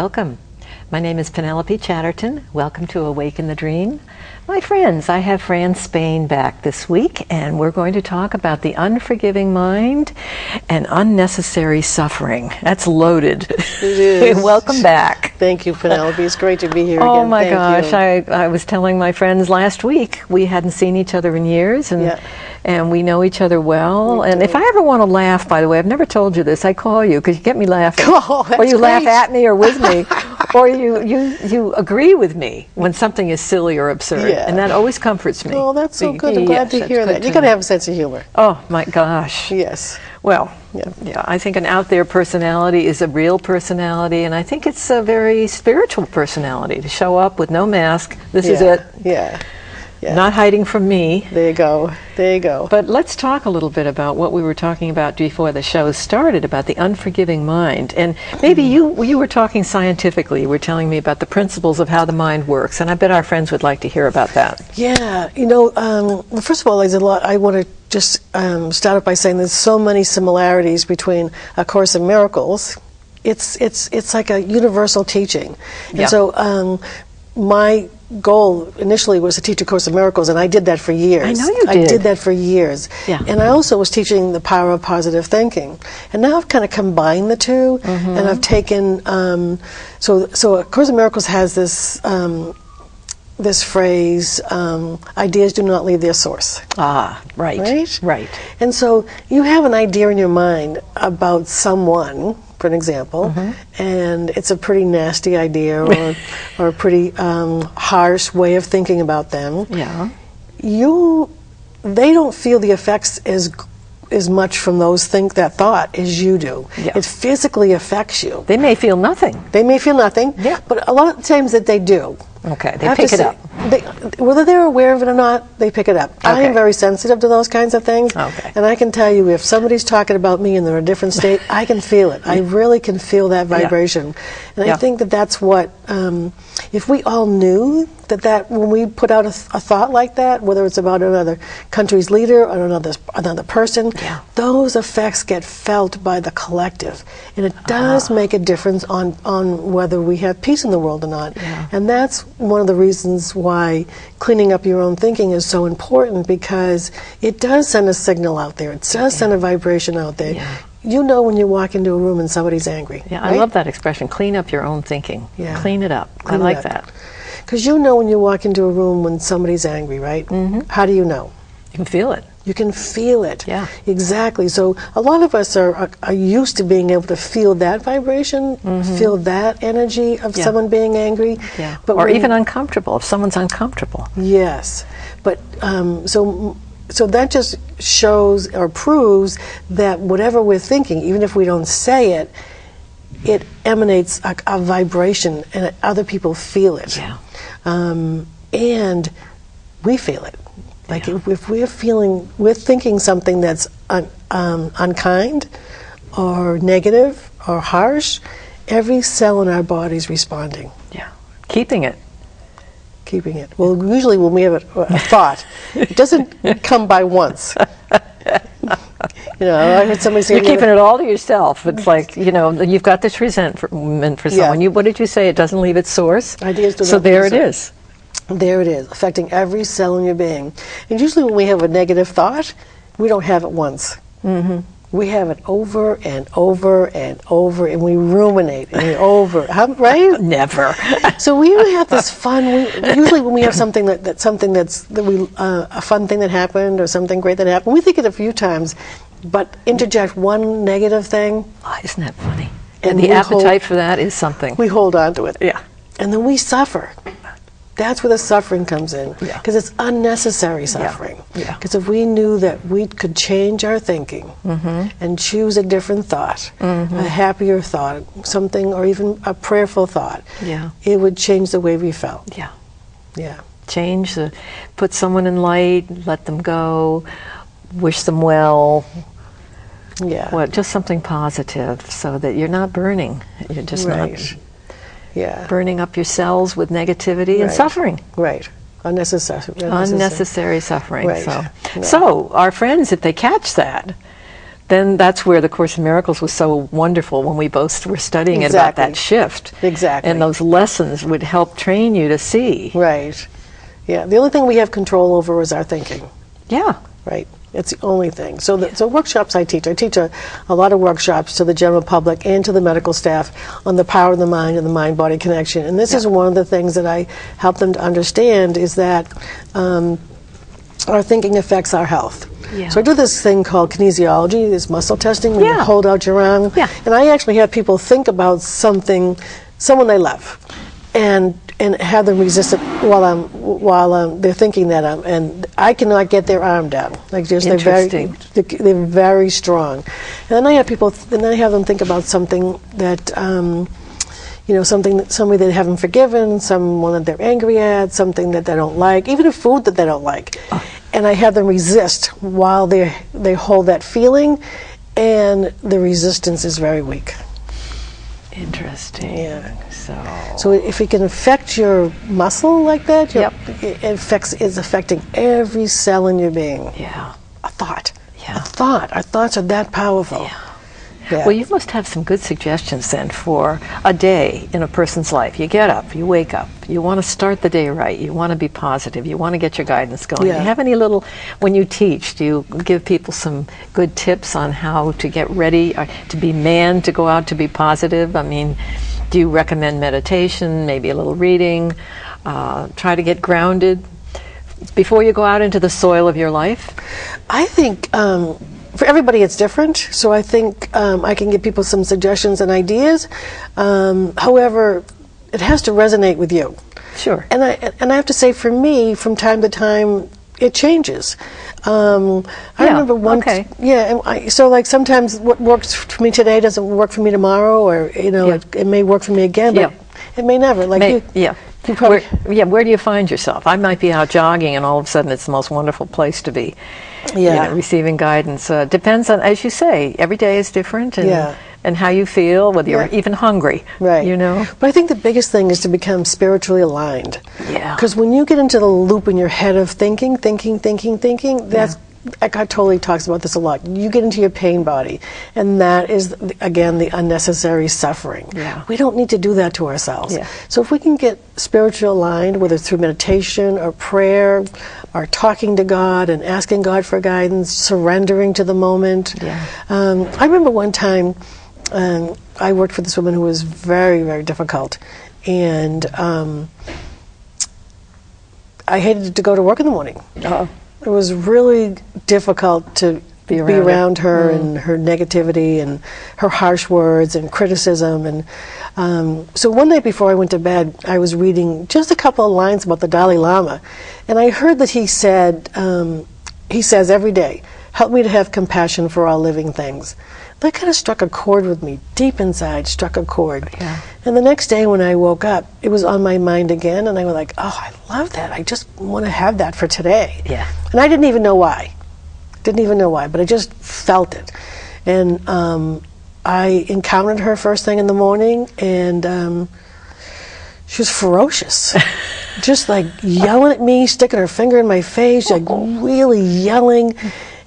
Welcome. My name is Penelope Chatterton. Welcome to Awaken the Dream. My friends, I have Fran Spayne back this week, and we're going to talk about the unforgiving mind and unnecessary suffering. That's loaded. It is. Welcome back. Thank you, Penelope. It's great to be here Oh again. my Thank gosh, you. I was telling my friends last week we hadn't seen each other in years, and we know each other well. We and do. if I ever want to laugh, by the way, I've never told you this, I call you because you get me laughing. Oh, that's or you laugh great. at me or with me, or you agree with me when something is silly or absurd, Yeah. and that always comforts me. Oh, that's so good. I'm glad to hear that. You got to have a sense of humor. Oh my gosh. Yes. Well, Yeah. I think an out there personality is a real personality, and I think it's a very spiritual personality to show up with no mask. This is it. Yeah. Yeah. Not hiding from me. There you go. There you go. But let's talk a little bit about what we were talking about before the show started, about the unforgiving mind. And maybe you were talking scientifically. You were telling me about the principles of how the mind works, and I bet our friends would like to hear about that. Yeah. You know, well, first of all, there's a lot. I want to just start off by saying there's so many similarities between A Course in Miracles. It's like a universal teaching. And Yeah. so my goal initially was to teach A Course in Miracles, and I did that for years. I know you I did. did that for years. Yeah. And I also was teaching the power of positive thinking. And now I've kind of combined the two, and I've taken, so A Course in Miracles has this, this phrase, ideas do not leave their source. Ah, right. Right? Right. And so you have an idea in your mind about someone, for an example, and it's a pretty nasty idea or a pretty harsh way of thinking about them. Yeah. They don't feel the effects as much from that thought as you do. Yeah. It physically affects you. They may feel nothing. They may feel nothing, Yeah. but a lot of times that they do. Okay, I they have pick to it say, up. whether they're aware of it or not, they pick it up. I Okay. am very sensitive to those kinds of things. Okay. And I can tell you, if somebody's talking about me and they're in a different state, I can feel it. I really can feel that vibration. And Yeah. I think that's what, if we all knew that when we put out a thought like that, whether it's about another country's leader or another person, Yeah. those effects get felt by the collective. And it does make a difference on whether we have peace in the world or not. Yeah. And that's one of the reasons why cleaning up your own thinking is so important, because it does send a signal out there. It does send a vibration out there. Yeah. You know when you walk into a room and somebody's angry. Yeah, right? I love that expression, clean up your own thinking. Yeah. Clean it up. Clean I like it up. that. Because you know when you walk into a room when somebody's angry, right? How do you know? You can feel it. You can feel it. Yeah. Exactly. So a lot of us are used to being able to feel that vibration, feel that energy of Yeah. someone being angry. Yeah. But Or when- even uncomfortable, if someone's uncomfortable. Yes, but so that just shows or proves that whatever we're thinking, even if we don't say it, it emanates a vibration, and other people feel it. Yeah. And we feel it. Like Yeah. if we're thinking something that's unkind, or negative, or harsh, every cell in our body's responding. Yeah. Keeping it. Keeping it. Well, usually when we have a thought, it doesn't come by once. You know, I heard somebody say... You're keeping it all to yourself. It's like, you've got this resentment for someone. Yeah. What did you say? It doesn't leave its source? Ideas do So not there leave it its is. There it is, affecting every cell in your being. And usually when we have a negative thought, we don't have it once. We have it over and over and over, and we ruminate and right? Never. So we have this fun. Usually, when we have something a fun thing that happened or something great that happened, we think it a few times, but interject one negative thing, Oh, isn't that funny? And And the we appetite for that is something. we hold on to it, Yeah. and then we suffer. That's where the suffering comes in, Yeah. because it's unnecessary suffering. Yeah. Because if we knew that we could change our thinking and choose a different thought, a happier thought, something, or even a prayerful thought, Yeah. it would change the way we felt. Yeah. Yeah. Put someone in light, let them go, wish them well. Yeah. Just something positive so that you're not burning. You're just Right. not Yeah. burning up your cells with negativity and Right. suffering. Right. Unnecessary. Unnecessary suffering. Right. So, Yeah. so our friends, if they catch that, then that's where the Course in Miracles was so wonderful, when we both were studying it, about that shift. Exactly. And those lessons would help train you to see. Right. Yeah. The only thing we have control over is our thinking. Yeah. Right. It's the only thing. So, so workshops I teach a lot of workshops to the general public and to the medical staff on the power of the mind and the mind-body connection. And this is one of the things that I help them to understand, is that our thinking affects our health. Yeah. So I do this thing called kinesiology, this muscle testing, when you hold out your arm. Yeah. And I actually have people think about someone they love, and have them resist it while they're thinking that, and I cannot get their arm down. Like, just they're very strong. And then I have them think about something that somebody they haven't forgiven, someone that they're angry at, something that they don't like, even a food that they don't like. Oh. And I have them resist while they hold that feeling, and the resistance is very weak. Interesting. Yeah. So if it can affect your muscle like that, it's affecting every cell in your being. Yeah. A thought. Yeah. A thought. Our thoughts are that powerful. Yeah. Yeah. Well, you must have some good suggestions then for a day in a person's life. You get up, you wake up, you want to start the day right, you want to be positive, you want to get your guidance going. Yeah. Do you have any when you teach, do you give people some good tips on how to get ready, to be manned, to go out to be positive? I mean, do you recommend meditation, maybe a little reading, try to get grounded before you go out into the soil of your life? I think for everybody it's different, so I think I can give people some suggestions and ideas. However, it has to resonate with you. Sure. And I have to say, for me, from time to time, it changes. I remember once. Okay. Yeah, and so like sometimes what works for me today doesn't work for me tomorrow, or it may work for me again, but it may never. Like where do you find yourself? I might be out jogging, and all of a sudden it's the most wonderful place to be. Yeah. Receiving guidance. Depends on, as you say, every day is different, and how you feel, whether you're even hungry. Right. But I think the biggest thing is to become spiritually aligned. Yeah. Because when you get into the loop in your head of thinking, that's Eckhart Tolle talks about this a lot. You get into your pain body, and that is, again, the unnecessary suffering. Yeah. We don't need to do that to ourselves. Yeah. So if we can get spiritually aligned, whether it's through meditation or prayer or talking to God and asking God for guidance, surrendering to the moment. Yeah. I remember one time I worked for this woman who was very, very difficult, and I hated to go to work in the morning. Uh-oh. It was really difficult to be around her and her negativity and her harsh words and criticism. And so one night before I went to bed, I was reading just a couple of lines about the Dalai Lama, and I heard that he says every day, "Help me to have compassion for all living things." That kind of struck a chord with me, deep inside, struck a chord. Yeah. And the next day when I woke up, it was on my mind again, and I was like, oh, I love that. I just want to have that for today. Yeah. And I didn't even know why. But I just felt it. And I encountered her first thing in the morning, and she was ferocious. Just like yelling at me, sticking her finger in my face, like really yelling.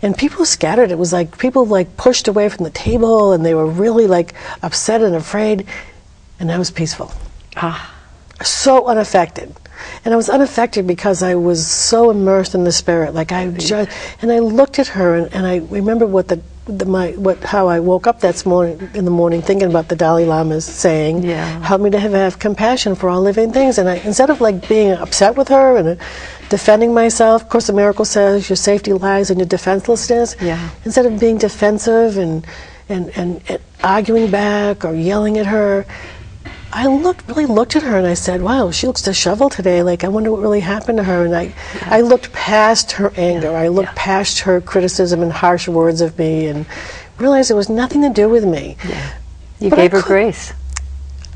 And people scattered. It was like people like pushed away from the table, and they were really like upset and afraid. And I was peaceful. So unaffected. And I was unaffected because I was so immersed in the spirit. Like I looked at her, and I remember how I woke up in the morning thinking about the Dalai Lama's saying, "Help me to have compassion for all living things." And instead of like being upset with her and defending myself, of course, the miracle says your safety lies in your defenselessness. Yeah. Instead of being defensive and arguing back or yelling at her, I really looked at her and I said, wow, she looks disheveled today. Like, I wonder what really happened to her. And I looked past her anger. I looked past her criticism and harsh words of me, and realized it was nothing to do with me. Yeah. You gave her grace.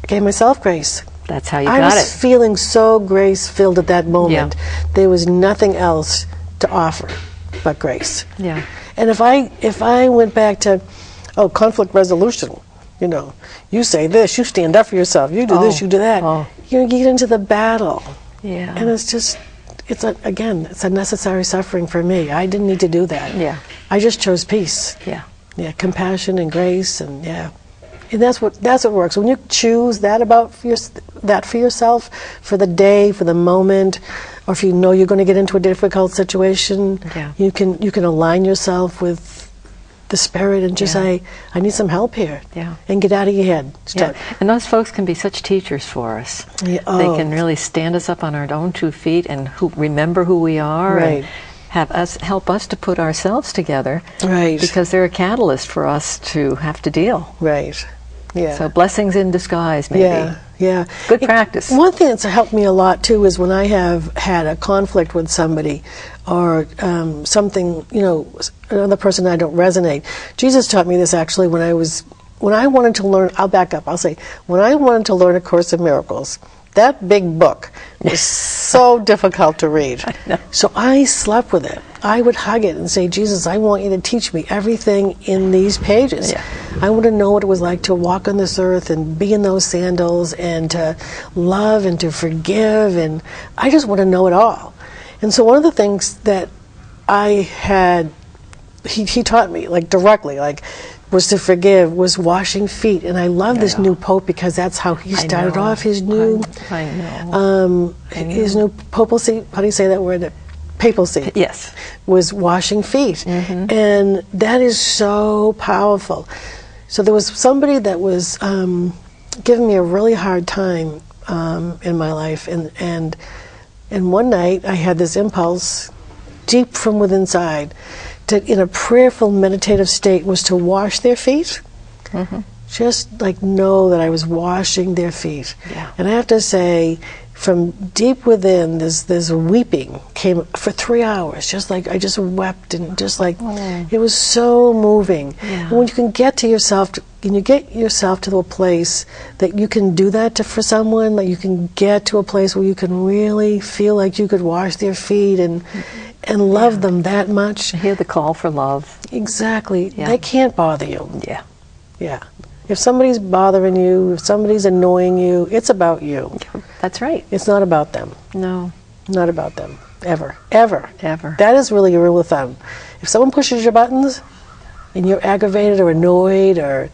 I gave myself grace. That's how you got it. I was feeling so grace-filled at that moment. Yeah. There was nothing else to offer but grace. Yeah. And if I went back to, conflict resolution, you say this, you stand up for yourself, you do this, you do that. You get into the battle. Yeah. And it's a necessary suffering for me. I didn't need to do that. Yeah. I just chose peace. Yeah. Yeah, compassion and grace, and yeah. And that's what works. When you choose that for yourself, for the day, for the moment, or if you know you're going to get into a difficult situation, you can align yourself with the Spirit and just say, I need some help here, and get out of your head. And those folks can be such teachers for us. They can really stand us up on our own 2 feet and remember who we are, and help us to put ourselves together, because they're a catalyst for us to have to deal. So blessings in disguise, maybe. Good practice. One thing that's helped me a lot too is when I have had a conflict with somebody, or something, another person I don't resonate. Jesus taught me this actually when I wanted to learn. I'll back up. I'll say when I wanted to learn A Course in Miracles. That big book was so difficult to read. So I slept with it. I would hug it and say, Jesus, I want you to teach me everything in these pages. I want to know what it was like to walk on this earth and be in those sandals and to love and to forgive. And I just want to know it all. And so one of the things that I had, he taught me, like directly, like, was to forgive, was washing feet. And I love this new Pope because that's how he started off his new his new papacy. How do you say that word? Papacy. Yes. Was washing feet. And that is so powerful. So there was somebody that was giving me a really hard time in my life, and one night I had this impulse deep from within inside to, in a prayerful meditative state, was to wash their feet. Just like know that I was washing their feet. And I have to say, from deep within, this weeping came for 3 hours. Just like I just wept, and just like it was so moving. And when you can get to yourself, and you get yourself to a place that you can do that for someone, that you can get to a place where you can really feel like you could wash their feet and love them that much. I hear the call for love. Exactly. They can't bother you. If somebody's bothering you, if somebody's annoying you, it's about you. That's right. It's not about them. No. Not about them. Ever. Ever. Ever. That is really a rule of thumb. If someone pushes your buttons and you're aggravated or annoyed or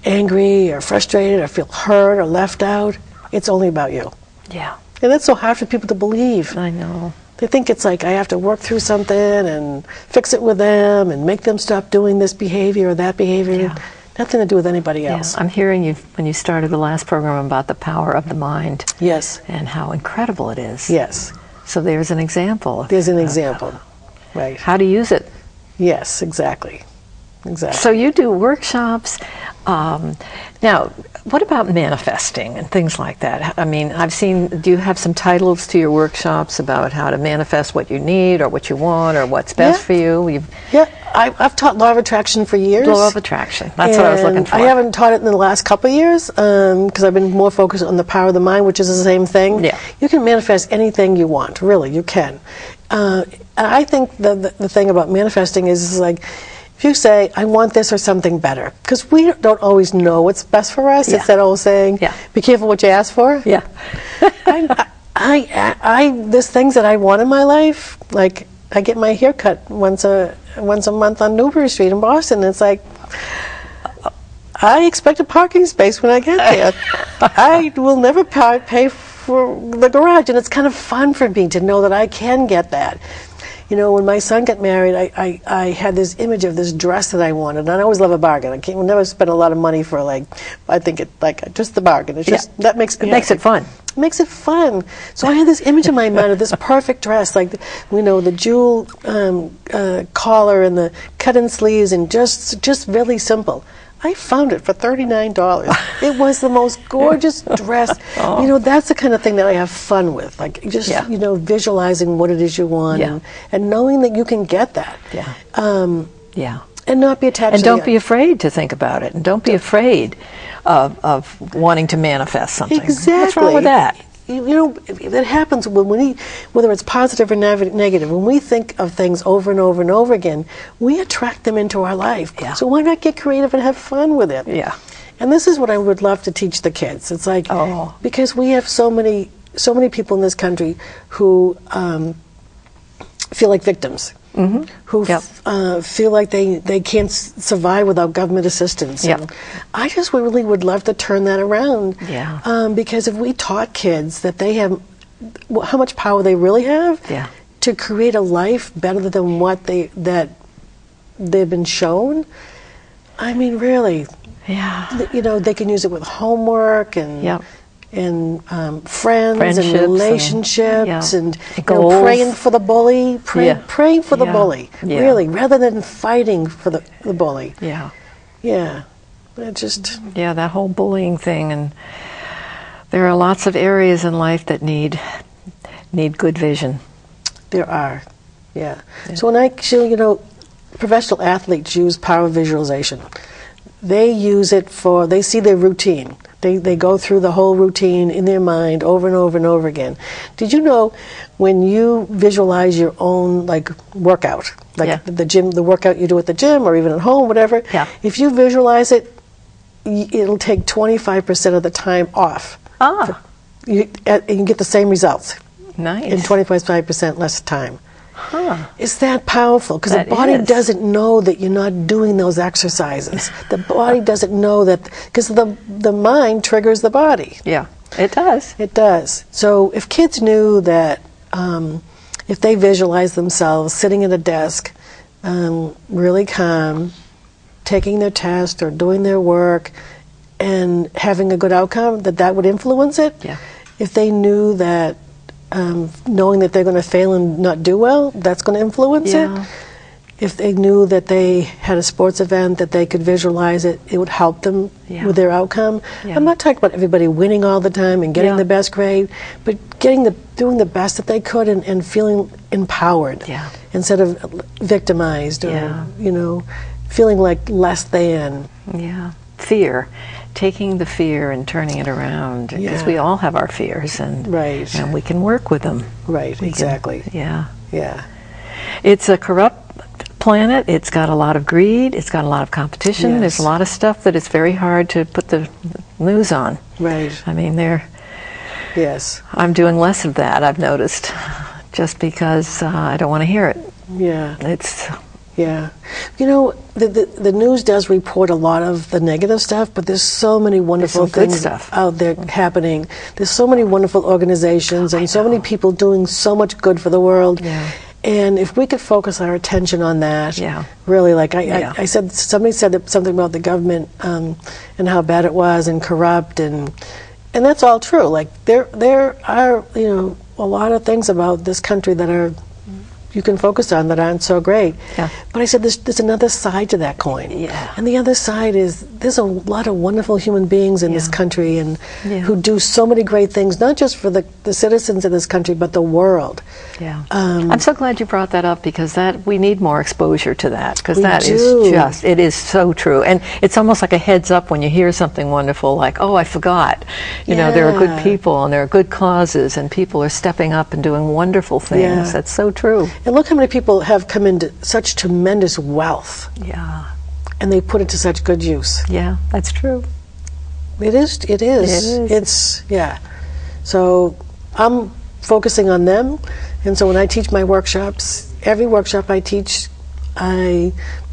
angry or frustrated or feel hurt or left out, it's only about you. And that's so hard for people to believe. I know. They think it's like I have to work through something and fix it with them and make them stop doing this behavior or that behavior. Nothing to do with anybody else. I'm hearing you when you started the last program about the power of the mind. And how incredible it is. So there's an example. There's an example. Right. How to use it. Yes, exactly. Exactly. So you do workshops. Now, what about manifesting and things like that? I mean, I've seen, do you have some titles to your workshops about how to manifest what you need or what you want or what's best for you? I've taught Law of Attraction for years. Law of Attraction. That's what I was looking for. I haven't taught it in the last couple of years because I've been more focused on the power of the mind, which is the same thing. You can manifest anything you want, really, you can. And I think the thing about manifesting is like, if you say, I want this or something better, because we don't always know what's best for us. It's that old saying, be careful what you ask for. There's things that I want in my life, like I get my hair cut once a month on Newbury Street in Boston. And it's like, I expect a parking space when I get there. I will never pay for the garage, and it's kind of fun for me to know that I can get that. You know, when my son got married, I had this image of this dress that I wanted, and I always love a bargain. I can't never spend a lot of money for I think it just the bargain. It's just that makes it fun. It makes it fun. So I had this image in my mind of this perfect dress, like the jewel collar and the cut-in sleeves, and just really simple. I found it for $39. It was the most gorgeous dress. You know, that's the kind of thing that I have fun with. Like just visualizing what it is you want and knowing that you can get that. And not be attached. And don't be afraid to think about it. And don't be afraid of wanting to manifest something. Exactly. What's wrong with that? You know, that happens whether it's positive or negative. When we think of things over and over and over again, we attract them into our life. So why not get creative and have fun with it? And this is what I would love to teach the kids. It's like, because we have so many people in this country who feel like victims. who feel like they can't survive without government assistance. Yep. And I just really would love to turn that around. Yeah. Because if we taught kids that they have, how much power they really have to create a life better than what they've been shown, I mean, really, they can use it with homework and friends and relationships and praying for the bully, praying for the bully, really, rather than fighting for the bully. That whole bullying thing, and there are lots of areas in life that need good vision. There are, So when I show, professional athletes use power visualization. They use it they see their routine. They go through the whole routine in their mind over and over and over again. Did you know when you visualize your own workout, the workout you do at the gym or even at home, whatever, if you visualize it, it'll take 25% of the time off. And you get the same results. Nice. In 25% less time. It's that powerful because the body doesn't know that you're not doing those exercises. The body doesn't know that because the mind triggers the body. Yeah, it does. It does. So if kids knew that if they visualize themselves sitting at a desk, really calm, taking their test or doing their work and having a good outcome, that would influence it. Yeah. If they knew that knowing that they're going to fail and not do well, that's going to influence it. If they knew that they had a sports event that they could visualize it, it would help them with their outcome. I'm not talking about everybody winning all the time and getting the best grade, but doing the best that they could and feeling empowered instead of victimized or feeling like less than. Fear. Taking the fear and turning it around, because we all have our fears, and we can work with them. Exactly. It's a corrupt planet. It's got a lot of greed. It's got a lot of competition. There's a lot of stuff that it's very hard to put the news on. I mean, I'm doing less of that, I've noticed, just because I don't want to hear it. The news does report a lot of the negative stuff, but there's so many wonderful things out there happening. There's so many wonderful organizations and so many people doing so much good for the world. And if we could focus our attention on that, really, I said, somebody said something about the government and how bad it was and corrupt, and that's all true. There are a lot of things about this country that you can focus on that aren't so great. But I said there's another side to that coin. And the other side is there's a lot of wonderful human beings in this country and who do so many great things, not just for the citizens of this country, but the world. I'm so glad you brought that up, because we need more exposure to that, because it is so true. And it's almost like a heads up when you hear something wonderful, like, oh, I forgot. There are good people and there are good causes and people are stepping up and doing wonderful things. That's so true. And look how many people have come into such tremendous wealth. And they put it to such good use. That's true. It is. So I'm focusing on them. And so when I teach my workshops, every workshop I teach,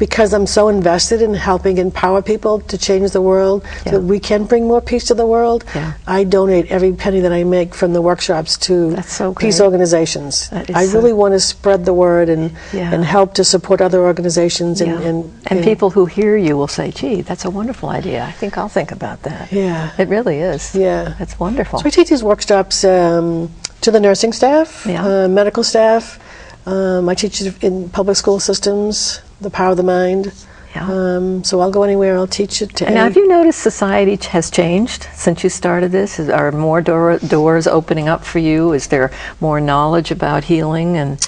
because I'm so invested in helping empower people to change the world, so that we can bring more peace to the world, I donate every penny that I make from the workshops to peace organizations. I really want to spread the word and help to support other organizations. And people who hear you will say, gee, that's a wonderful idea. I think I'll think about that. It really is. That's wonderful. So I teach these workshops to the nursing staff, medical staff. I teach in public school systems, the power of the mind. So I'll go anywhere, I'll teach it to And have you noticed society has changed since you started this? Are more doors opening up for you? Is there more knowledge about healing and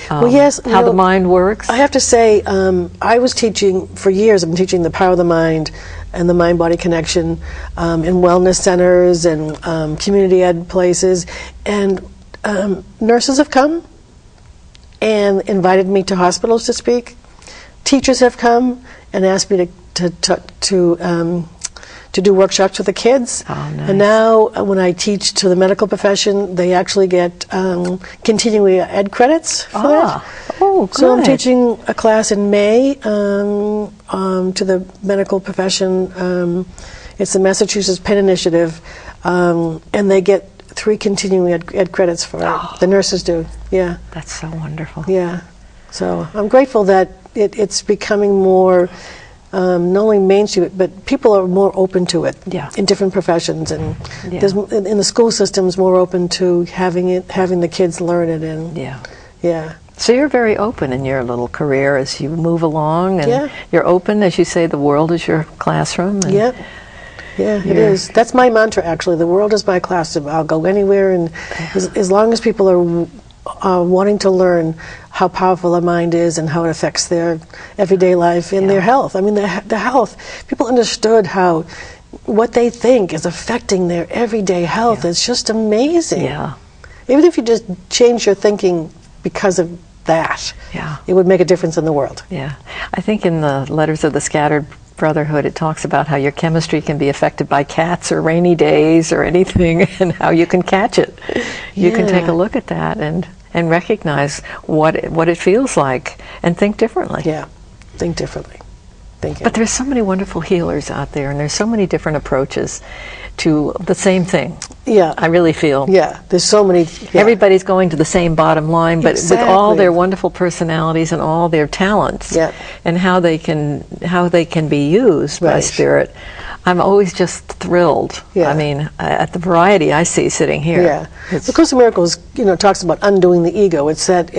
how the mind works? I have to say, I was teaching, for years, I've been teaching the power of the mind and the mind-body connection in wellness centers and community ed places. And nurses have come and invited me to hospitals to speak. Teachers have come and asked me to do workshops with the kids. Nice. And now when I teach to the medical profession, they actually get continuing ed credits for that. Oh, good. So I'm teaching a class in May to the medical profession. It's the Massachusetts Penn Initiative, and they get 3 continuing ed credits for it. The nurses do, yeah. That's so wonderful. Yeah. So I'm grateful that it's becoming more, not only mainstream, but people are more open to it in different professions. And there's, in the school system's more open to having the kids learn it. And yeah. So you're very open in your little career as you move along, and you're open, as you say, the world is your classroom. And yeah, it is. That's my mantra, actually. The world is my classroom. I'll go anywhere, and as long as people are wanting to learn how powerful the mind is and how it affects their everyday life and their health. I mean, the health. People understood how what they think is affecting their everyday health. It's just amazing. Yeah. Even if you just change your thinking because of that, it would make a difference in the world. Yeah. I think in the Letters of the Scattered Brotherhood, it talks about how your chemistry can be affected by cats or rainy days or anything, and how you can catch it. You can take a look at that and recognize what it feels like and think differently. Yeah, think differently. But there's so many wonderful healers out there, and there's so many different approaches to the same thing. Yeah. I really feel. Yeah, there's so many. Everybody's going to the same bottom line, but with all their wonderful personalities and all their talents, and how they can be used by Spirit, I'm always just thrilled. I mean, at the variety I see sitting here. Yeah. The Course in Miracles, talks about undoing the ego. It's that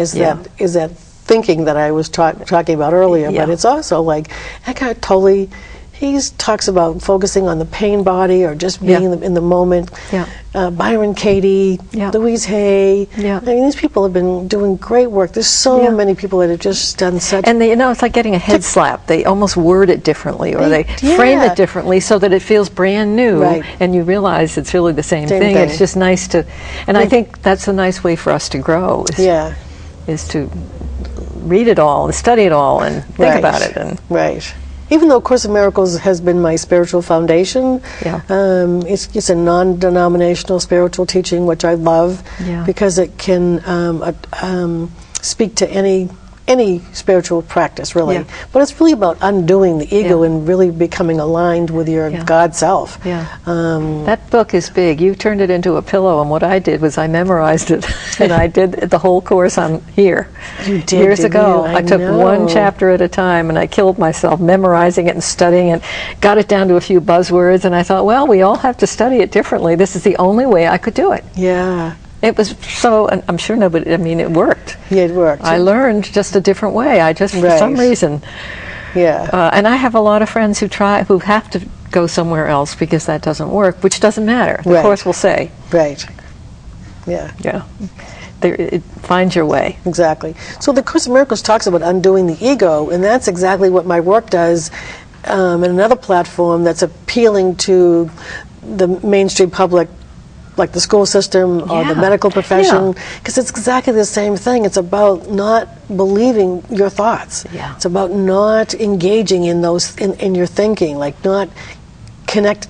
thinking that I was talking about earlier, but it's also like Eckhart Tolle. He talks about focusing on the pain body or just being in the moment. Byron Katie, Louise Hay. I mean, these people have been doing great work. There's so many people that have just done such. And it's like getting a head slap. They almost word it differently, or they frame it differently so that it feels brand new, and you realize it's really the same thing. It's just nice to, and I think that's a nice way for us to grow. Is to read it all and study it all and think about it. And even though Course in Miracles has been my spiritual foundation, it's a non-denominational spiritual teaching, which I love because it can speak to any spiritual practice, really. But it's really about undoing the ego and really becoming aligned with your God self. That book is big. You turned it into a pillow, and what I did was I memorized it, and I did the whole course on here. You did, years ago. I took one chapter at a time, and I killed myself memorizing it and studying it, got it down to a few buzzwords, and I thought, well, we all have to study it differently. This is the only way I could do it. It was so, I'm sure nobody, I mean, it worked. It worked. I learned just a different way. I just, for some reason. And I have a lot of friends who have to go somewhere else because that doesn't work, which doesn't matter. The Course will say. Find your way. Exactly. So the Course in Miracles talks about undoing the ego, and that's exactly what my work does in another platform that's appealing to the mainstream public, like the school system or the medical profession, because it's exactly the same thing. It's about not believing your thoughts. It's about not engaging in those in your thinking, like not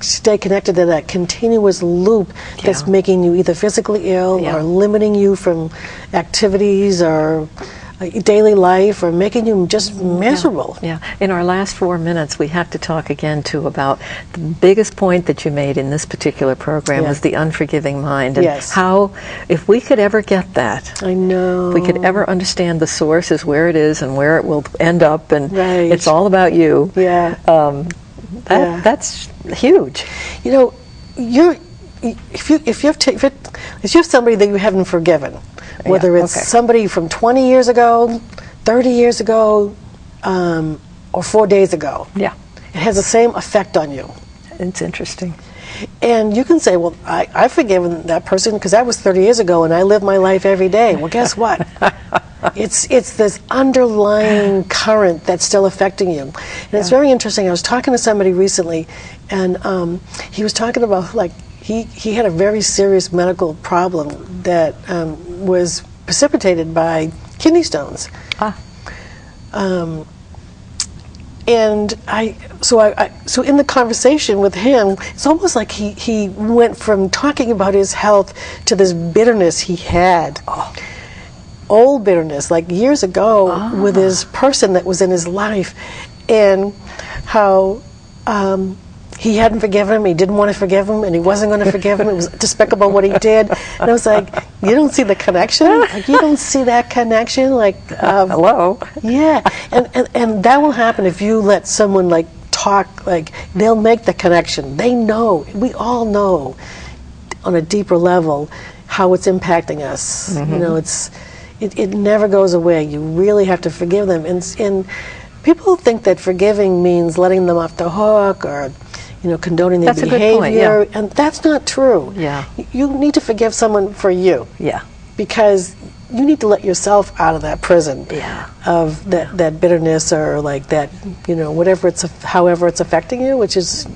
stay connected to that continuous loop that's making you either physically ill or limiting you from activities or daily life, or making you just miserable. In our last 4 minutes, we have to talk again too about the biggest point that you made in this particular program was the unforgiving mind, and how, if we could ever get that, if we could ever understand the source is where it is and where it will end up, and it's all about you. That's huge. If you have somebody that you haven't forgiven, whether it's somebody from 20 years ago, 30 years ago, or 4 days ago, it has the same effect on you. It's interesting. And you can say, well, I've forgiven that person because that was 30 years ago and I live my life every day. Well, guess what? It's this underlying current that's still affecting you. And it's very interesting. I was talking to somebody recently, and he was talking about, like, he had a very serious medical problem that was precipitated by kidney stones. And so in the conversation with him, it's almost like he went from talking about his health to this bitterness he had old bitterness, like years ago with his person that was in his life, and how he hadn't forgiven him, he didn't want to forgive him, and he wasn't going to forgive him. It was despicable what he did. And I was like, you don't see the connection? Like, you don't see that connection? Like, hello? Yeah, and that will happen if you let someone, like, talk, like, they'll make the connection. They know, we all know on a deeper level how it's impacting us. You know, it never goes away. You really have to forgive them. And people think that forgiving means letting them off the hook, or, you know, condoning their behavior. Good point, yeah. And that's not true. Yeah. You need to forgive someone for you. Yeah. Because you need to let yourself out of that prison of that bitterness, or like that, you know, whatever however it's affecting you, which is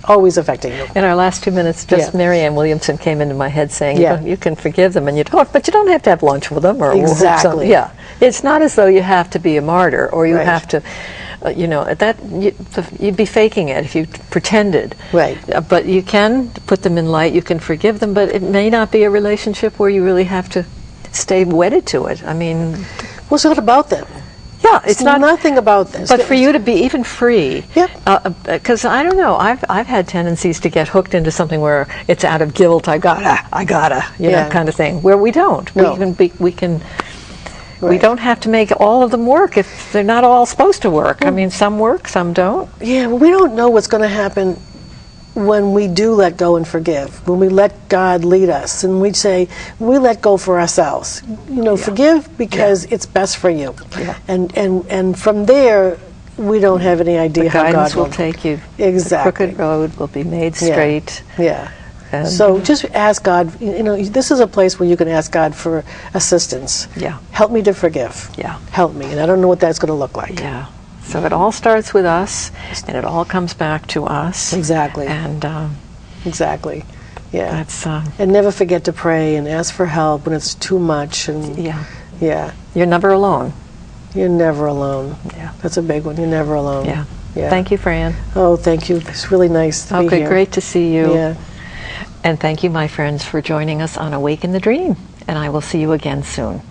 always affecting you. In our last 2 minutes, just Marianne Williamson came into my head saying, you can forgive them, and you don't, but you don't have to have lunch with them, or exactly. Yeah, it's not as though you have to be a martyr, or you have to, you know, you'd be faking it if you pretended. Right. But you can put them in light. You can forgive them, but it may not be a relationship where you really have to stay wedded to it. I mean, well, it's not about them. Yeah, it's not nothing about this. But for you to be even free, because I don't know, I've had tendencies to get hooked into something where it's out of guilt. I gotta, you know, kind of thing. Where we don't. No. We can. We don't have to make all of them work if they're not all supposed to work. I mean, some work, some don't. Yeah, well, we don't know what's going to happen when we do let go and forgive, when we let God lead us, and we say, we let go for ourselves. You know, forgive because it's best for you. Yeah. And from there, we don't have any idea how God will take you. Exactly. The crooked road will be made straight. Yeah. So just ask God, you know, this is a place where you can ask God for assistance. Yeah. Help me to forgive. Yeah. Help me. And I don't know what that's going to look like. Yeah. So it all starts with us, and it all comes back to us. Exactly. And exactly. Yeah. That's and never forget to pray and ask for help when it's too much. And yeah. You're never alone. You're never alone. Yeah. That's a big one. You're never alone. Yeah. Yeah. Thank you, Fran. Oh, thank you. It's really nice to be here. Okay, great to see you. Yeah. And thank you, my friends, for joining us on Awaken the Dream. And I will see you again soon.